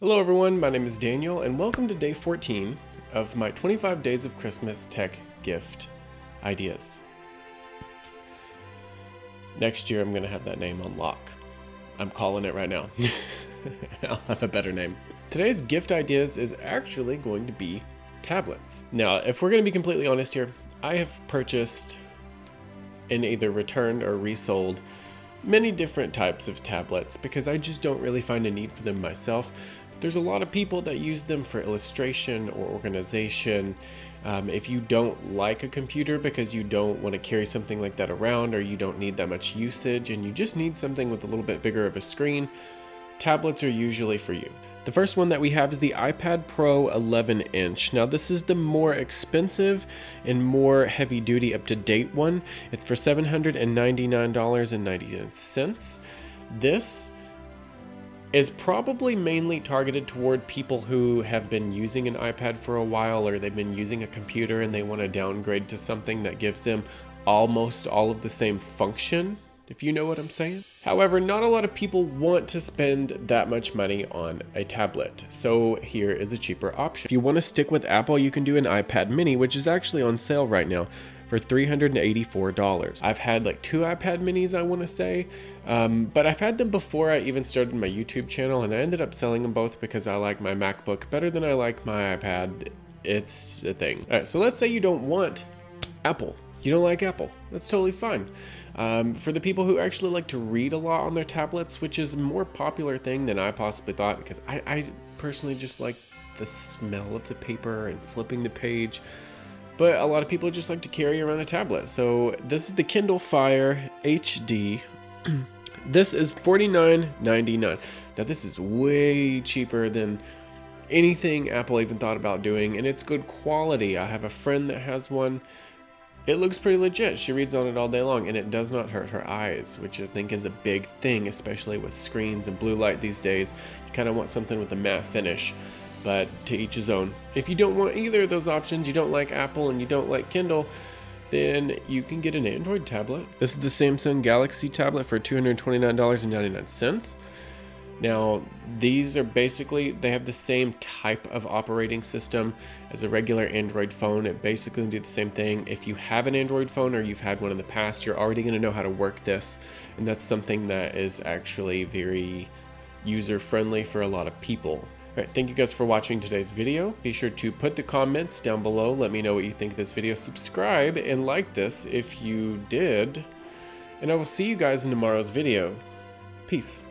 Hello everyone, my name is Daniel and welcome to day 14 of my 25 days of Christmas tech gift ideas. Next year I'm going to have that name on lock. I'm calling it right now. I'll have a better name. Today's gift ideas is actually going to be tablets. Now, if we're going to be completely honest here, I have purchased and either returned or resold many different types of tablets because I just don't really find a need for them myself. There's a lot of people that use them for illustration or organization. If you don't like a computer because you don't want to carry something like that around, or you don't need that much usage and you just need something with a little bit bigger of a screen, tablets are usually for you. The first one that we have is the iPad Pro 11-inch. Now this is the more expensive and more heavy-duty up-to-date one. It's for $799.99. This is probably mainly targeted toward people who have been using an iPad for a while, or they've been using a computer and they want to downgrade to something that gives them almost all of the same function, if you know what I'm saying. However, not a lot of people want to spend that much money on a tablet, so here is a cheaper option. If you want to stick with Apple, you can do an iPad mini, which is actually on sale right now for $384. I've had like 2 iPad minis, I want to say, but I've had them before I even started my YouTube channel, and I ended up selling them both because I like my MacBook better than I like my iPad. It's a thing. All right, so let's say you don't want Apple. You don't like Apple. That's totally fine. For the people who actually like to read a lot on their tablets, which is a more popular thing than I possibly thought, because I personally just like the smell of the paper and flipping the page. But a lot of people just like to carry around a tablet. So this is the Kindle Fire HD. This is $49.99. Now this is way cheaper than anything Apple even thought about doing, and it's good quality. I have a friend that has one. It looks pretty legit. She reads on it all day long, and it does not hurt her eyes, which I think is a big thing, especially with screens and blue light these days. You kind of want something with a matte finish, but to each his own. If you don't want either of those options, you don't like Apple and you don't like Kindle, then you can get an Android tablet. This is the Samsung Galaxy tablet for $229.99. Now, these are basically, they have the same type of operating system as a regular Android phone. It basically do the same thing. If you have an Android phone or you've had one in the past, you're already going to know how to work this. And that's something that is actually very user-friendly for a lot of people. All right, thank you guys for watching today's video. Be sure to put the comments down below. Let me know what you think of this video. Subscribe and like this if you did. And I will see you guys in tomorrow's video. Peace.